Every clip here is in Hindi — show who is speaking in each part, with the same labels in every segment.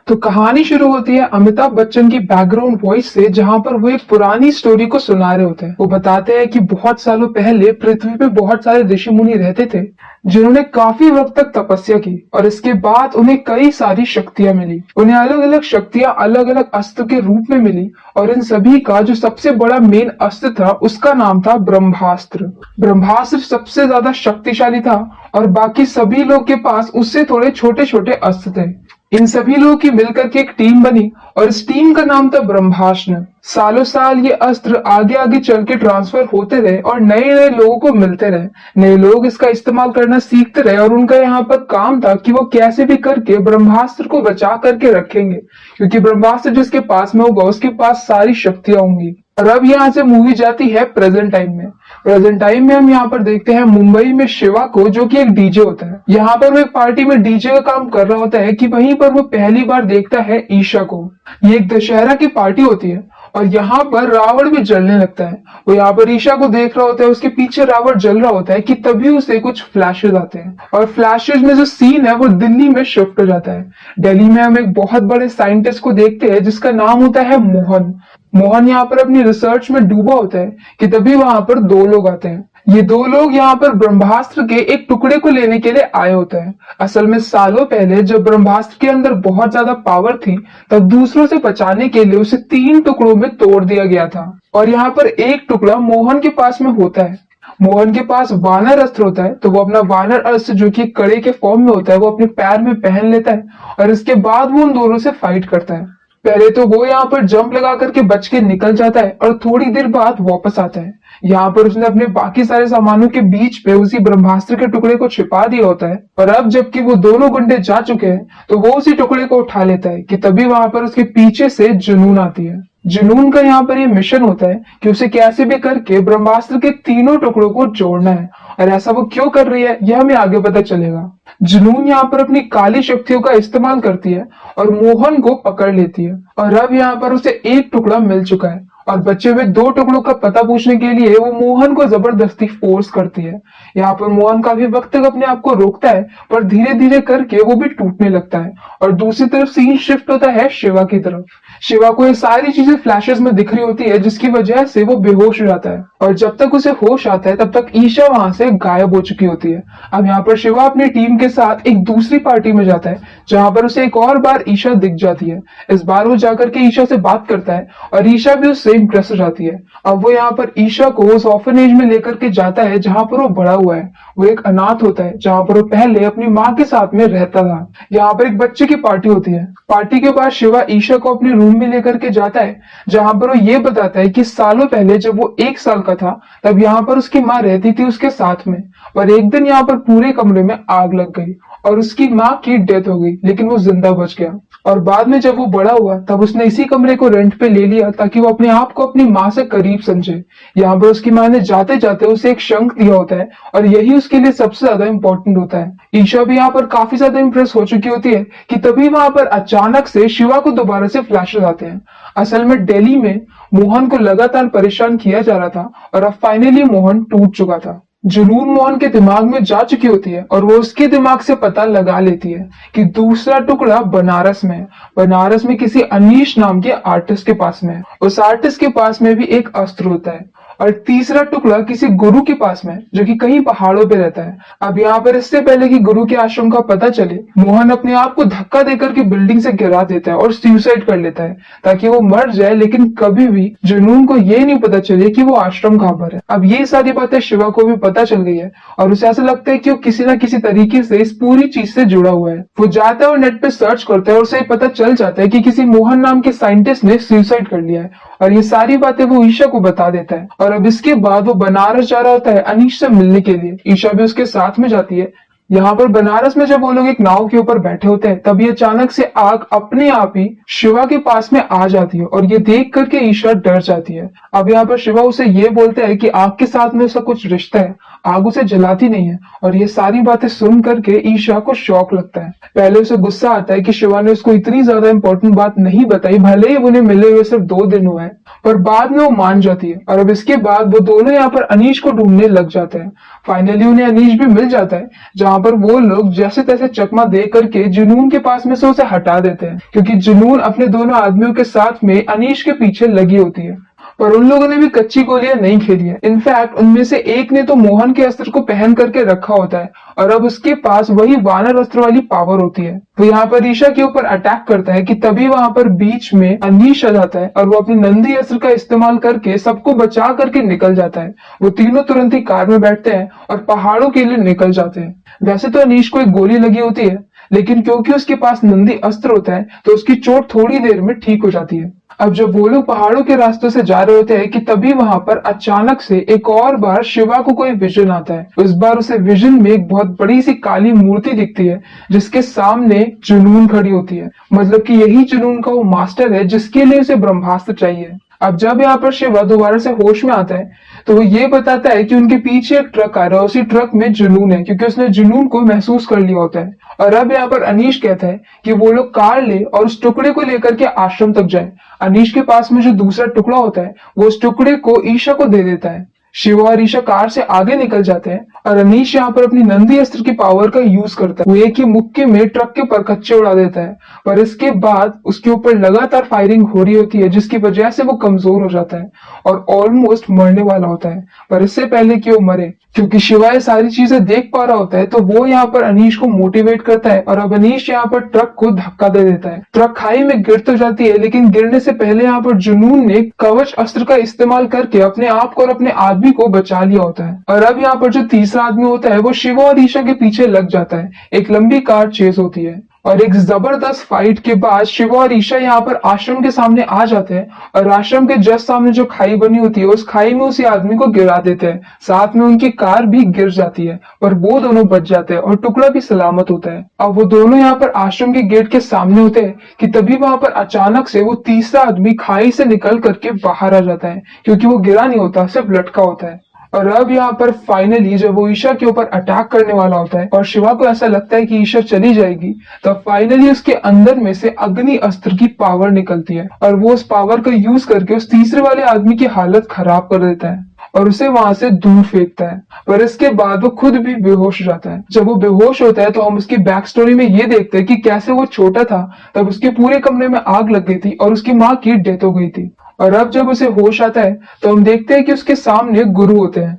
Speaker 1: तो कहानी शुरू होती है अमिताभ बच्चन की बैकग्राउंड वॉइस से, जहां पर वो एक पुरानी स्टोरी को सुना रहे होते हैं। वो बताते हैं कि बहुत सालों पहले पृथ्वी पे बहुत सारे ऋषि मुनि रहते थे, जिन्होंने काफी वक्त तक तपस्या की और इसके बाद उन्हें कई सारी शक्तियां मिली। उन्हें अलग अलग शक्तियां अलग अलग अस्त्र के रूप में मिली और इन सभी का जो सबसे बड़ा मेन अस्त्र था उसका नाम था ब्रह्मास्त्र। ब्रह्मास्त्र सबसे ज्यादा शक्तिशाली था और बाकी सभी लोग के पास उससे थोड़े छोटे छोटे अस्त्र थे। इन सभी लोगों की मिलकर के एक टीम बनी और इस टीम का नाम था ब्रह्मास्त्र। सालों साल ये अस्त्र आगे आगे चल के ट्रांसफर होते रहे और नए नए लोगों को मिलते रहे। नए लोग इसका इस्तेमाल करना सीखते रहे और उनका यहाँ पर काम था कि वो कैसे भी करके ब्रह्मास्त्र को बचा करके रखेंगे, क्योंकि ब्रह्मास्त्र जिसके पास में होगा उसके पास सारी शक्तियां होंगी। और अब यहाँ से मूवी जाती है प्रेजेंट टाइम में। प्रेजेंट टाइम में हम यहाँ पर देखते हैं मुंबई में शिवा को, जो कि एक डीजे होता है। यहाँ पर वो एक पार्टी में डीजे का काम कर रहा होता है कि वहीं पर वो पहली बार देखता है ईशा को। ये एक दशहरा की पार्टी होती है और यहाँ पर रावण भी जलने लगता है। वो यहाँ पर ईशा को देख रहा होता है, उसके पीछे रावण जल रहा होता है कि तभी उसे कुछ फ्लैशेस आते हैं और फ्लैशेस में जो सीन है वो दिल्ली में शिफ्ट हो जाता है। दिल्ली में हम एक बहुत बड़े साइंटिस्ट को देखते हैं जिसका नाम होता है मोहन। मोहन यहाँ पर अपनी रिसर्च में डूबा होता है कि तभी वहां पर दो लोग आते हैं। ये दो लोग यहाँ पर ब्रह्मास्त्र के एक टुकड़े को लेने के लिए आए होते हैं। असल में सालों पहले जब ब्रह्मास्त्र के अंदर बहुत ज्यादा पावर थी, तब दूसरों से बचाने के लिए उसे 3 टुकड़ों में तोड़ दिया गया था और यहाँ पर एक टुकड़ा मोहन के पास में होता है। मोहन के पास वानर अस्त्र होता है, तो वो अपना वानर अस्त्र जो कि कड़े के फॉर्म में होता है वो अपने पैर में पहन लेता है और इसके बाद वो उन दोनों से फाइट करता है। पहले तो वो यहाँ पर जंप लगा करके बच के निकल जाता है और थोड़ी देर बाद वापस आता है। यहाँ पर उसने अपने बाकी सारे सामानों के बीच पे उसी ब्रह्मास्त्र के टुकड़े को छिपा दिया होता है और अब जबकि वो दोनों गुंडे जा चुके हैं तो वो उसी टुकड़े को उठा लेता है कि तभी वहां पर उसके पीछे से जुनून आती है। जुनून का यहाँ पर ये मिशन होता है कि उसे कैसे भी करके ब्रह्मास्त्र के तीनों टुकड़ों को जोड़ना है और ऐसा वो क्यों कर रही है यह हमें आगे पता चलेगा। जुनून यहाँ पर अपनी काली शक्तियों का इस्तेमाल करती है और मोहन को पकड़ लेती है और अब यहाँ पर उसे एक टुकड़ा मिल चुका है और बचे हुए 2 टुकड़ों का पता पूछने के लिए वो मोहन को जबरदस्ती फोर्स करती है। यहाँ पर मोहन काफी वक्त तक अपने आप को रोकता है पर धीरे धीरे करके वो भी टूटने लगता है और दूसरी तरफ सीन शिफ्ट होता है शिवा की तरफ। शिवा को ये सारी चीजें फ्लैशेस में दिख रही होती है जिसकी वजह से वो बेहोश हो जाता है और जब तक उसे होश आता है तब तक ईशा वहां से गायब हो चुकी होती है। अब यहाँ पर शिवा अपनी टीम के साथ एक दूसरी पार्टी में जाता है जहां पर उसे एक और बार ईशा दिख जाती है। इस बार वो जाकर के ईशा से बात करता है और ईशा भी उससे इम्प्रेस हो जाती है। अब वो यहाँ पर ईशा को उस ऑर्फनेज में लेकर के जाता है जहां पर वो बड़ा हुआ है। वो एक अनाथ होता है जहां पर वो पहले अपनी माँ के साथ में रहता था। यहाँ पर एक बच्चे की पार्टी होती है। पार्टी के बाद शिवा ईशा को अपने रूम में लेकर के जाता है जहां पर वो ये बताता है कि सालों पहले जब वो 1 साल का था तब यहाँ पर उसकी माँ रहती थी उसके साथ में और एक दिन यहाँ पर पूरे कमरे में आग लग गई और उसकी माँ की डेथ हो गई, लेकिन वो जिंदा बच गया। और बाद में जब वो बड़ा हुआ तब उसने इसी कमरे को रेंट पे ले लिया ताकि वो अपने आप को अपनी माँ से करीब समझे। यहाँ पर उसकी माँ ने जाते जाते उसे एक शंख दिया होता है और यही उसके लिए सबसे ज्यादा इंपॉर्टेंट होता है। ईशा भी यहाँ पर काफी ज्यादा इंप्रेस हो चुकी होती है कि तभी वहां पर अचानक से शिवा को दोबारा से फ्लैशेस आते हैं। असल में दिल्ली में मोहन को लगातार परेशान किया जा रहा था और अब फाइनली मोहन टूट चुका था। जुनून मोहन के दिमाग में जा चुकी होती है और वो उसके दिमाग से पता लगा लेती है कि दूसरा टुकड़ा बनारस में है। बनारस में किसी अनीश नाम के आर्टिस्ट के पास में है। उस आर्टिस्ट के पास में भी एक अस्त्र होता है और तीसरा टुकड़ा किसी गुरु के पास में जो कि कहीं पहाड़ों पे रहता है। अब यहाँ पर इससे पहले कि गुरु के आश्रम का पता चले, मोहन अपने आप को धक्का देकर के बिल्डिंग से गिरा देता है और सुसाइड कर लेता है ताकि वो मर जाए, लेकिन कभी भी जुनून को ये नहीं पता चले कि वो आश्रम कहाँ पर है। अब ये सारी बातें शिवा को भी पता चल गई है और उसे ऐसा लगता है कि वो किसी न किसी तरीके से इस पूरी चीज से जुड़ा हुआ है। वो जाता है और नेट पे सर्च करता है और उसे पता चल जाता है कि किसी मोहन नाम के साइंटिस्ट ने सुसाइड कर लिया है और ये सारी बातें वो ईशा को बता देता है। और अब इसके बाद वो बनारस जा रहा होता है अनीश से मिलने के लिए। ईशा भी उसके साथ में जाती है। यहाँ पर बनारस में जब वो लोग एक नाव के ऊपर बैठे होते हैं तभी अचानक से आग अपने आप ही शिवा के पास में आ जाती है और ये देख करके ईशा डर जाती है। अब यहाँ पर शिवा उसे ये बोलता है कि आग के साथ में उसका कुछ रिश्ता है। आग उसे जलाती नहीं है। और ये सारी बातें सुन करके ईशा को शौक लगता है। पहले उसे गुस्सा आता है कि शिवा ने उसको इतनी ज्यादा इंपॉर्टेंट बात नहीं बताई, भले ही उन्हें मिले हुए सिर्फ 2 दिन हुए हैं, पर बाद में वो मान जाती है। और अब इसके बाद वो दोनों यहाँ पर अनीश को ढूंढने लग जाते हैं। फाइनली उन्हें अनीश भी मिल जाता है, जहाँ पर वो लोग जैसे तैसे चकमा दे करके जुनून के पास में से उसे हटा देते हैं, क्योंकि जुनून अपने दोनों आदमियों के साथ में अनीश के पीछे लगी होती है। पर उन लोगों ने भी कच्ची गोलियां नहीं खेली है। इनफैक्ट उनमें से एक ने तो मोहन के अस्त्र को पहन करके रखा होता है और अब उसके पास वही वानर अस्त्र वाली पावर होती है। वो यहाँ पर ईशा के ऊपर अटैक करता है कि तभी वहां पर बीच में अनीश आ जाता है और वो अपनी नंदी अस्त्र का इस्तेमाल करके सबको बचा करके निकल जाता है। वो तीनों तुरंत ही कार में बैठते हैं और पहाड़ों के लिए निकल जाते हैं। वैसे तो अनीश को एक गोली लगी होती है, लेकिन क्योंकि उसके पास नंदी अस्त्र होता है तो उसकी चोट थोड़ी देर में ठीक हो जाती है। अब जब वो लोग पहाड़ों के रास्तों से जा रहे होते हैं कि तभी वहां पर अचानक से एक और बार शिवा को कोई विजन आता है। इस बार उसे विजन में एक बहुत बड़ी सी काली मूर्ति दिखती है, जिसके सामने जुनून खड़ी होती है। मतलब कि यही जुनून का वो मास्टर है जिसके लिए उसे ब्रह्मास्त्र चाहिए। अब जब यहाँ पर शिवा दोबारा से होश में आता है तो वो ये बताता है कि उनके पीछे एक ट्रक आ रहा है, उसी ट्रक में जुनून है, क्योंकि उसने जुनून को महसूस कर लिया होता है। और अब यहाँ पर अनीश कहता है कि वो लोग कार ले और उस टुकड़े को लेकर के आश्रम तक जाए। अनीश के पास में जो दूसरा टुकड़ा होता है वो उस टुकड़े को ईशा को दे देता है। शिवा और ईशा कार से आगे निकल जाते हैं और अनीश यहाँ पर अपनी नंदी अस्त्र की पावर का यूज करता है। वो एक ही मुक्के में ट्रक के परखच्चे उड़ा देता है, पर इसके बाद उसके ऊपर लगातार फायरिंग हो रही होती है, जिसकी वजह से वो कमजोर हो जाता है और ऑलमोस्ट मरने वाला होता है। पर इससे पहले कि वो मरे, क्योंकि शिवा ये सारी चीजें देख पा रहा होता है, तो वो यहाँ पर अनीश को मोटिवेट करता है और अब अनीश यहाँ पर ट्रक को धक्का दे देता है। ट्रक खाई में गिर तो जाती है, लेकिन गिरने से पहले यहाँ पर जुनून ने कवच अस्त्र का इस्तेमाल करके अपने आप को और अपने आदमी को बचा लिया होता है। और अब यहाँ पर जो तीसरा आदमी होता है वो शिवा और ईशा के पीछे लग जाता है। एक लंबी कार चेस होती है और एक जबरदस्त फाइट के बाद शिवा और ईशा यहाँ पर आश्रम के सामने आ जाते हैं और आश्रम के जस्ट सामने जो खाई बनी होती है उस खाई में उसी आदमी को गिरा देते हैं। साथ में उनकी कार भी गिर जाती है, पर वो दोनों बच जाते हैं और टुकड़ा भी सलामत होता है। अब वो दोनों यहाँ पर आश्रम के गेट के सामने होते हैं कि तभी वहां पर अचानक से वो तीसरा आदमी खाई से निकल करके बाहर आ जाता है, क्योंकि वो गिरा नहीं होता, सिर्फ लटका होता है। और अब यहाँ पर फाइनली जब वो ईशा के ऊपर अटैक करने वाला होता है और शिवा को ऐसा लगता है कि ईशा चली जाएगी, तब फाइनली उसके अंदर में से अग्नि अस्त्र की पावर निकलती है और वो उस पावर का यूज करके उस तीसरे वाले आदमी की हालत खराब कर देता है और उसे वहां से दूर फेंकता है। पर इसके बाद वो खुद भी बेहोश हो जाता है। जब वो बेहोश होता है तो हम उसकी बैक स्टोरी में ये देखते हैं कि कैसे वो छोटा था तब उसके पूरे कमरे में आग लग गई थी और उसकी माँ की डेथ हो गई थी। और अब जब उसे होश आता है तो हम देखते हैं कि उसके सामने गुरु होते हैं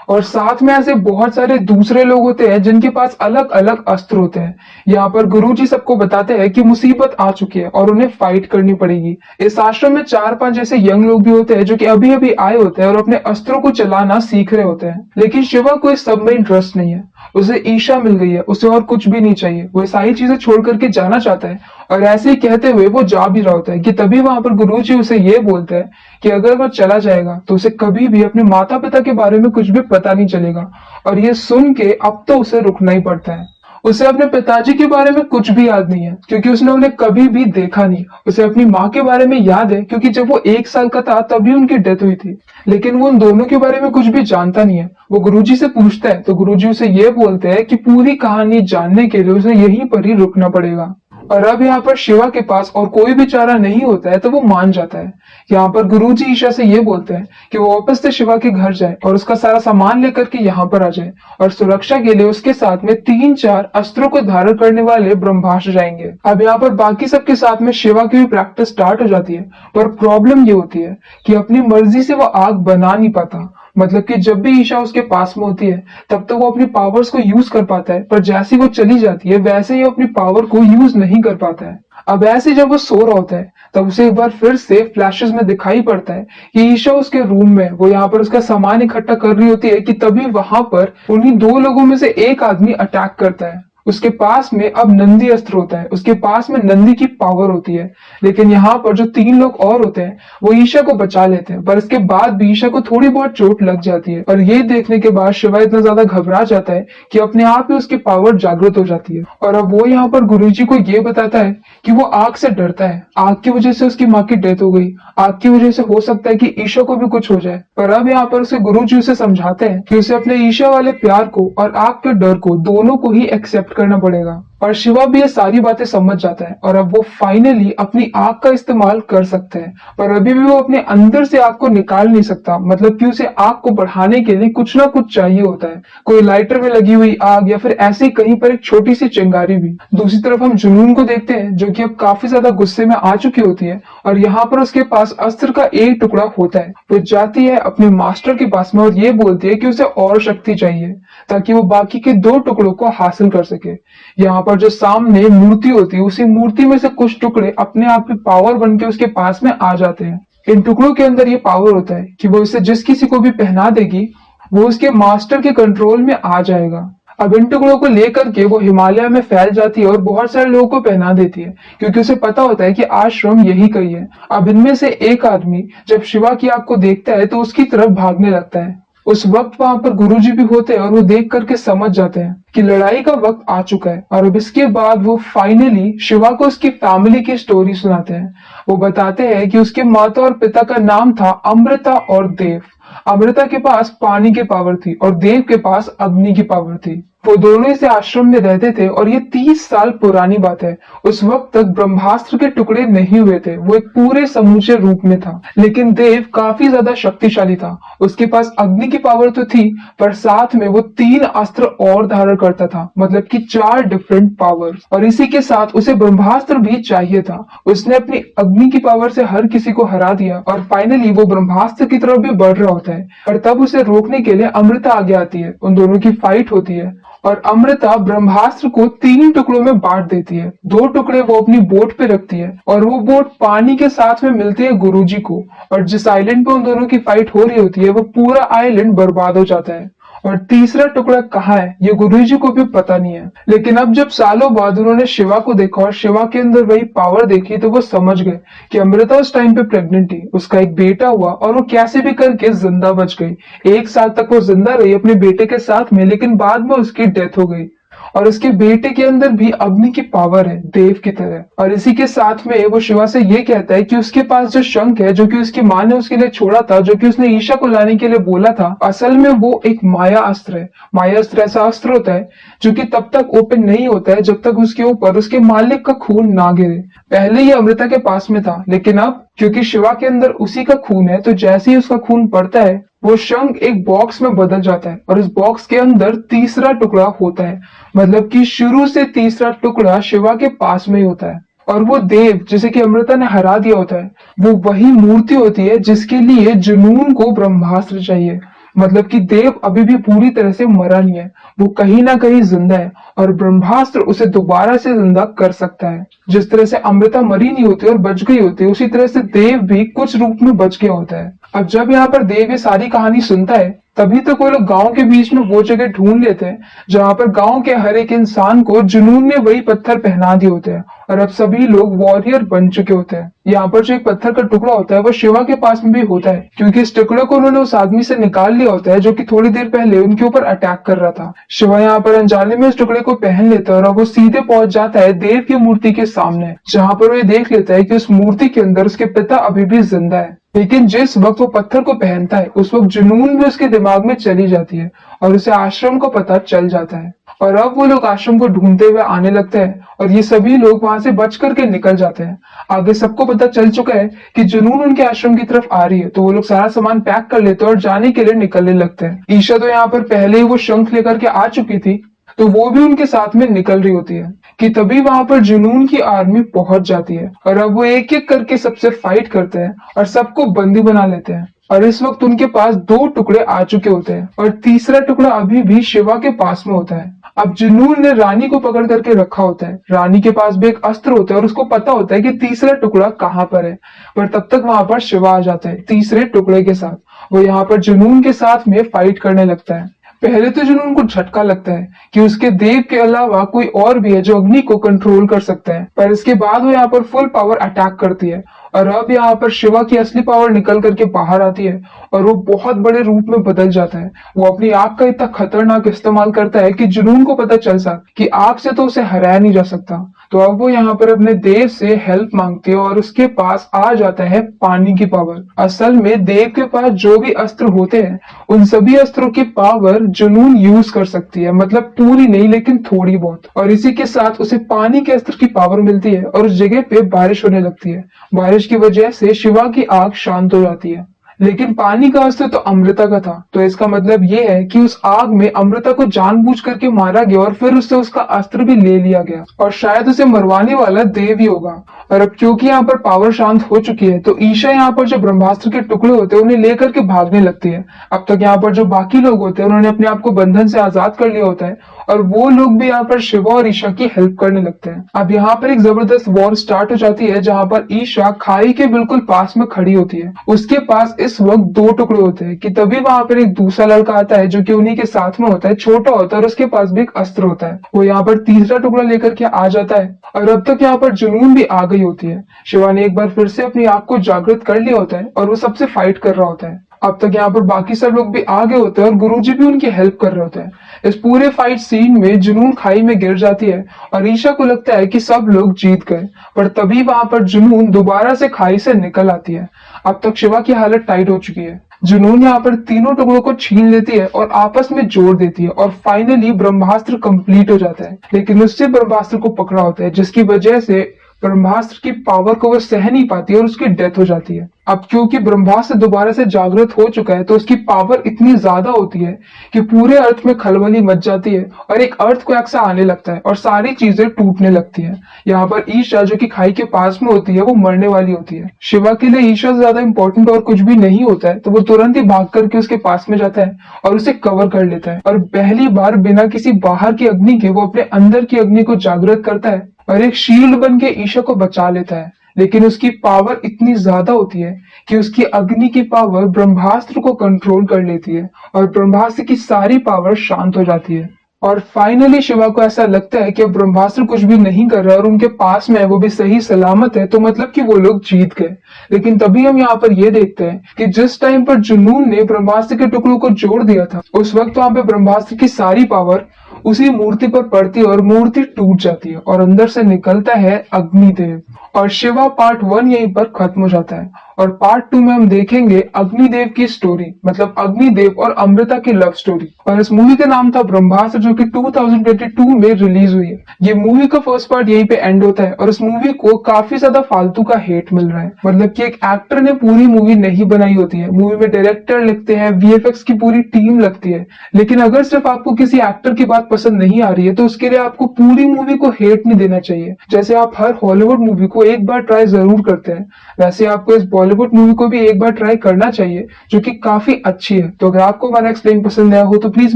Speaker 1: और साथ में ऐसे बहुत सारे दूसरे लोग होते हैं जिनके पास अलग अलग अस्त्र होते हैं। यहाँ पर गुरुजी सबको बताते हैं कि मुसीबत आ चुकी है और उन्हें फाइट करनी पड़ेगी। इस आश्रम में 4-5 ऐसे यंग लोग भी होते हैं जो कि अभी अभी आए होते हैं और अपने अस्त्रों को चलाना सीख रहे होते हैं। लेकिन शिवा को इस सब में इंटरेस्ट नहीं है। उसे ईशा मिल गई है, उसे और कुछ भी नहीं चाहिए। वो सारी चीजें छोड़ करके जाना चाहता है और ऐसे ही कहते हुए वो जा भी रहा होता है कि तभी वहां पर गुरुजी उसे ये बोलते हैं कि अगर वो चला जाएगा तो उसे कभी भी अपने माता पिता के बारे में कुछ भी पता नहीं चलेगा। और ये सुन के अब तो उसे रुकना ही पड़ता है। उसे अपने पिताजी के बारे में कुछ भी याद नहीं है, क्योंकि उसने उन्हें कभी भी देखा नहीं। उसे अपनी माँ के बारे में याद है, क्योंकि जब वो 1 साल का था तभी उनकी डेथ हुई थी, लेकिन वो उन दोनों के बारे में कुछ भी जानता नहीं है। वो गुरुजी से पूछता है तो गुरुजी उसे ये बोलते हैं कि पूरी कहानी जानने के लिए उसे यहीं पर ही रुकना पड़ेगा। और अब यहाँ पर शिवा के पास और कोई भी चारा नहीं होता है तो वो मान जाता है। यहाँ पर गुरुजी ईशा से ये बोलते हैं कि वो वापस से शिवा के घर जाए और उसका सारा सामान लेकर के यहाँ पर आ जाए और सुरक्षा के लिए उसके साथ में 3-4 अस्त्रों को धारण करने वाले ब्रह्मास्त्र जाएंगे। अब यहाँ पर बाकी सबके साथ में शिवा की भी प्रैक्टिस स्टार्ट हो जाती है, पर प्रॉब्लम ये होती है कि अपनी मर्जी से वो आग बना नहीं पाता। मतलब कि जब भी ईशा उसके पास में होती है तब तो वो अपनी पावर्स को यूज कर पाता है, पर जैसे वो चली जाती है वैसे ही अपनी पावर को यूज नहीं कर पाता है। अब ऐसे जब वो सो रहा होता है तब उसे एक बार फिर से फ्लैशेस में दिखाई पड़ता है कि ईशा उसके रूम में वो यहाँ पर उसका सामान इकट्ठा कर रही होती है कि तभी वहां पर उन्हीं 2 लोगों में से एक आदमी अटैक करता है उसके पास में अब नंदी अस्त्र होता है, उसके पास में नंदी की पावर होती है। लेकिन यहाँ पर जो 3 लोग और होते हैं वो ईशा को बचा लेते हैं, पर इसके बाद भी ईशा को थोड़ी बहुत चोट लग जाती है। और ये देखने के बाद शिवा इतना ज्यादा घबरा जाता है कि अपने आप ही उसकी पावर जागृत हो जाती है। और अब वो यहाँ पर गुरुजी को ये बताता है कि वो आग से डरता है, आग की वजह से उसकी माँ की डेथ हो गई, आग की वजह से हो सकता है कि ईशा को भी कुछ हो जाए। पर अब यहाँ पर उसे गुरुजी उसे समझाते हैं कि उसे अपने ईशा वाले प्यार को और आग के डर को दोनों को ही एक्सेप्ट करना पड़ेगा। और शिवा भी ये सारी बातें समझ जाता है और अब वो फाइनली अपनी आग का इस्तेमाल कर सकते हैं। पर अभी भी वो अपने अंदर से आग को निकाल नहीं सकता, मतलब कि उसे आग को बढ़ाने के लिए कुछ ना कुछ चाहिए होता है, कोई लाइटर में लगी हुई आग या फिर ऐसे ही कहीं पर एक छोटी सी चिंगारी भी। दूसरी तरफ हम जुनून को देखते हैं जो कि अब काफी ज्यादा गुस्से में आ चुकी होती है और यहाँ पर उसके पास अस्त्र का एक टुकड़ा होता है। वो जाती है अपने मास्टर के पास में और ये बोलती है कि उसे और शक्ति चाहिए ताकि वो बाकी के 2 टुकड़ों को हासिल कर सके। यहाँ पर जो सामने मूर्ति होती है उसी मूर्ति में से कुछ टुकड़े अपने आप ही पावर बन के उसके पास में आ जाते हैं। इन टुकड़ों के अंदर ये पावर होता है कि वो इसे जिस किसी को भी पहना देगी वो उसके मास्टर के कंट्रोल में आ जाएगा। अब इन टुकड़ों को लेकर के वो हिमालय में फैल जाती है और बहुत सारे लोगों को पहना देती है क्योंकि उसे पता होता है कि आश्रम यही कहीं है। अब इनमें से एक आदमी जब शिवा की आग को देखता है तो उसकी तरफ भागने लगता है। उस वक्त वहां पर गुरुजी भी होते हैं और वो देख करके समझ जाते हैं कि लड़ाई का वक्त आ चुका है। और अब इसके बाद वो फाइनली शिवा को उसकी फैमिली की स्टोरी सुनाते हैं। वो बताते हैं कि उसके माता और पिता का नाम था अमृता और देव। अमृता के पास पानी की पावर थी और देव के पास अग्नि की पावर थी। वो दोनों इस आश्रम में रहते थे और ये 30 साल पुरानी बात है। उस वक्त तक ब्रह्मास्त्र के टुकड़े नहीं हुए थे, वो एक पूरे समूचे रूप में था। लेकिन देव काफी ज्यादा शक्तिशाली था, उसके पास अग्नि की पावर तो थी पर साथ में वो 3 अस्त्र और धारण करता था, मतलब कि 4 डिफरेंट पावर। और इसी के साथ उसे ब्रह्मास्त्र भी चाहिए था। उसने अपनी अग्नि की पावर से हर किसी को हरा दिया और फाइनली वो ब्रह्मास्त्र की तरफ भी बढ़ रहा होता है। और तब उसे रोकने के लिए अमृता आगे आती है, उन दोनों की फाइट होती है और अमृता ब्रह्मास्त्र को 3 टुकड़ों में बांट देती है। 2 टुकड़े वो अपनी बोट पे रखती है और वो बोट पानी के साथ में मिलती है गुरुजी को। और जिस आइलैंड पे उन दोनों की फाइट हो रही होती है वो पूरा आइलैंड बर्बाद हो जाता है। और तीसरा टुकड़ा कहाँ है ये गुरुजी को भी पता नहीं है। लेकिन अब जब सालों बाद उन्होंने शिवा को देखा और शिवा के अंदर वही पावर देखी तो वो समझ गए कि अमृता उस टाइम पे प्रेग्नेंट थी, उसका एक बेटा हुआ और वो कैसे भी करके जिंदा बच गई। 1 साल तक वो जिंदा रही अपने बेटे के साथ में, लेकिन बाद में उसकी डेथ हो गई। और उसके बेटे के अंदर भी अग्नि की पावर है देव की तरह। और इसी के साथ में वो शिवा से ये कहता है कि उसके पास जो शंख है जो कि उसकी माँ ने उसके लिए छोड़ा था, जो कि उसने ईशा को लाने के लिए बोला था, असल में वो एक माया अस्त्र है। माया अस्त्र ऐसा अस्त्र होता है जो कि तब तक ओपन नहीं होता है जब तक उसके ऊपर उसके मालिक का खून ना गिरे। पहले ये अमृता के पास में था, लेकिन अब क्योंकि शिवा के अंदर उसी का खून है तो जैसे ही उसका खून पड़ता है वो शंख एक बॉक्स में बदल जाता है और इस बॉक्स के अंदर तीसरा टुकड़ा होता है, मतलब कि शुरू से तीसरा टुकड़ा शिवा के पास में ही होता है। और वो देव जिसे कि अमृता ने हरा दिया होता है वो वही मूर्ति होती है जिसके लिए जुनून को ब्रह्मास्त्र चाहिए। मतलब कि देव अभी भी पूरी तरह से मरा नहीं है, वो कहीं ना कहीं जिंदा है और ब्रह्मास्त्र उसे दोबारा से जिंदा कर सकता है। जिस तरह से अमृता मरी नहीं होती और बच गई होती उसी तरह से देव भी कुछ रूप में बच गया होता है। अब जब यहाँ पर देव ये सारी कहानी सुनता है तभी तो कोई लोग गांव के बीच में वो जगह ढूंढ लेते हैं जहां पर गांव के हर एक इंसान को जुनून ने वही पत्थर पहना दिए होते हैं और अब सभी लोग वॉरियर बन चुके होते हैं। यहाँ पर जो एक पत्थर का टुकड़ा होता है वो शिवा के पास में भी होता है क्योंकि इस टुकड़े को उन्होंने उस आदमी से निकाल लिया होता है जो कि थोड़ी देर पहले उनके ऊपर अटैक कर रहा था। शिवा यहाँ पर अनजाने में इस टुकड़े को पहन लेता है और अब वो सीधे पहुंच जाता है देव की मूर्ति के सामने, जहां पर वो ये देख लेता है कि उस मूर्ति के अंदर उसके पिता अभी भी जिंदा है। लेकिन जिस वक्त वो पत्थर को पहनता है उस वक्त जुनून भी उसके दिमाग में चली जाती है और उसे आश्रम को पता चल जाता है। और अब वो लोग आश्रम को ढूंढते हुए आने लगते हैं और ये सभी लोग वहां से बच करके निकल जाते हैं। आगे सबको पता चल चुका है कि जुनून उनके आश्रम की तरफ आ रही है तो वो लोग सारा सामान पैक कर लेते हैं और जाने के लिए निकलने लगते हैं। ईशा तो यहाँ पर पहले ही वो शंख लेकर के आ चुकी थी तो वो भी उनके साथ में निकल रही होती है कि तभी वहां पर जुनून की आर्मी पहुंच जाती है और अब वो एक एक करके सबसे फाइट करते हैं और सबको बंदी बना लेते हैं। और इस वक्त उनके पास 2 टुकड़े आ चुके होते हैं और तीसरा टुकड़ा अभी भी शिवा के पास में होता है। अब जुनून ने रानी को पकड़ करके रखा होता है, रानी के पास भी एक अस्त्र होता है और उसको पता होता है कि तीसरा टुकड़ा कहाँ पर है। पर तब तक वहां पर शिवा आ जाता है तीसरे टुकड़े के साथ। वो यहाँ पर जुनून के साथ में फाइट करने लगता है पहले तो जुनून को झटका लगता है कि उसके देव के अलावा कोई और भी है जो अग्नि को कंट्रोल कर सकता है, पर इसके बाद वो यहाँ पर फुल पावर अटैक करती है और अब यहाँ पर शिवा की असली पावर निकल करके बाहर आती है और वो बहुत बड़े रूप में बदल जाता है। वो अपनी आग का इतना खतरनाक इस्तेमाल करता है कि जुनून को पता चल सा कि आग से तो उसे हराया नहीं जा सकता। तो अब वो यहाँ पर अपने देव से हेल्प मांगती है और उसके पास आ जाता है पानी की पावर। असल में देव के पास जो भी अस्त्र होते हैं उन सभी अस्त्रों की पावर जुनून यूज कर सकती है, मतलब पूरी नहीं लेकिन थोड़ी बहुत। और इसी के साथ उसे पानी के अस्त्र की पावर मिलती है और उस जगह पे बारिश होने लगती है। बारिश की वजह से शिवा की आग शांत हो जाती है। लेकिन पानी का अस्त्र तो अमृता का था, तो इसका मतलब ये है कि उस आग में अमृता को जानबूझ करके मारा गया और फिर उससे उसका अस्त्र भी ले लिया गया और शायद उसे मरवाने वाला देव ही होगा। और अब क्योंकि यहाँ पर पावर शांत हो चुकी है तो ईशा यहाँ पर जो ब्रह्मास्त्र के टुकड़े होते हैं उन्हें लेकर के भागने लगती है। अब तक यहाँ पर जो बाकी लोग होते हैं उन्होंने अपने आप को बंधन से आजाद कर लिया होता है और वो लोग भी यहाँ पर शिवा और ईशा की हेल्प करने लगते हैं। अब यहाँ पर एक जबरदस्त वॉर स्टार्ट हो जाती है जहाँ पर ईशा खाई के बिल्कुल पास में खड़ी होती है। उसके पास इस वक्त दो टुकड़े होते हैं कि तभी वहां पर एक दूसरा लड़का आता है जो कि उन्हीं के साथ में होता है, छोटा होता है और उसके पास भी एक अस्त्र होता है। वो यहाँ पर तीसरा टुकड़ा लेकर के आ जाता है और अब तक यहाँ पर जुनून भी आ गई होती है। शिवा ने एक बार फिर से अपनी आंख को जागृत कर लिया होता है और वो सबसे फाइट कर रहा होता है। अब तक यहाँ पर बाकी सब लोग भी आ गए होते हैं और गुरुजी भी उनकी हेल्प कर रहे होते हैं। इस पूरे फाइट सीन में जुनून खाई में गिर जाती है और ईशा को लगता है कि सब लोग जीत गए, पर तभी वहां पर जुनून दोबारा से खाई से निकल आती है। अब तक शिवा की हालत टाइट हो चुकी है। जुनून यहाँ पर तीनों टुकड़ों को छीन लेती है और आपस में जोड़ देती है और फाइनली ब्रह्मास्त्र कंप्लीट हो जाता है। लेकिन उससे ब्रह्मास्त्र को पकड़ा होता है जिसकी वजह से ब्रह्मास्त्र की पावर को वो सह नहीं पाती और उसकी डेथ हो जाती है। अब क्योंकि ब्रह्मास्त्र दोबारा से जागृत हो चुका है तो उसकी पावर इतनी ज्यादा होती है कि पूरे अर्थ में खलबली मच जाती है और एक अर्थ क्वैक सा आने लगता है और सारी चीजें टूटने लगती हैं। यहाँ पर ईशा जो कि खाई के पास में होती है वो मरने वाली होती है। शिवा के लिए ईशा से ज्यादा इंपॉर्टेंट और कुछ भी नहीं होता है, तो वो तुरंत ही भाग करके उसके पास में जाता है और उसे कवर कर लेता है और पहली बार बिना किसी बाहर की अग्नि के वो अपने अंदर की अग्नि को जागृत करता है और एक शील्ड बन के ईशा को बचा लेता है। लेकिन उसकी पावर इतनी ज्यादा होती है कि उसकी अग्नि की पावर ब्रह्मास्त्र को कंट्रोल कर लेती है और ब्रह्मास्त्र की सारी पावर शांत हो जाती है। और फाइनली शिवा को ऐसा लगता है कि अब ब्रह्मास्त्र कुछ भी नहीं कर रहा और उनके पास में है, वो भी सही सलामत है, तो मतलब कि वो लोग जीत गए। लेकिन तभी हम यहाँ पर ये देखते हैं कि जिस टाइम पर जुनून ने ब्रह्मास्त्र के टुकड़ों को जोड़ दिया था उस वक्त वहां पे ब्रह्मास्त्र की सारी पावर उसी मूर्ति पर पड़ती है और मूर्ति टूट जाती है और अंदर से निकलता है अग्निदेव। और शिवा पार्ट 1 यहीं पर खत्म हो जाता है और पार्ट 2 में हम देखेंगे अग्निदेव की स्टोरी, मतलब अग्निदेव और अमृता की लव स्टोरी। और इस मूवी का नाम था ब्रह्मास्त्र जो कि 2022 में रिलीज हुई है। ये मूवी का फर्स्ट पार्ट यहीं पे एंड होता है और इस मूवी को काफी ज्यादा फालतू का हेट मिल रहा है, मतलब कि एक एक्टर ने पूरी मूवी नहीं बनाई होती है। मूवी में डायरेक्टर लगते हैं, वीएफएक्स की पूरी टीम लगती है, लेकिन अगर सिर्फ आपको किसी एक्टर की बात पसंद नहीं आ रही है तो उसके लिए आपको पूरी मूवी को हेट नहीं देना चाहिए। जैसे आप हर हॉलीवुड मूवी को एक बार ट्राई जरूर करते हैं, वैसे आपको इस बॉलीवुड मूवी को भी एक बार ट्राई करना चाहिए जो कि काफी अच्छी है। तो अगर आपको हमारा एक्सप्लेन पसंद आया हो तो प्लीज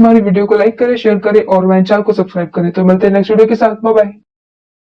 Speaker 1: हमारी वीडियो को लाइक करें, शेयर करें और हमारे चैनल को सब्सक्राइब करें। तो मिलते हैं नेक्स्ट वीडियो के साथ। Bye bye.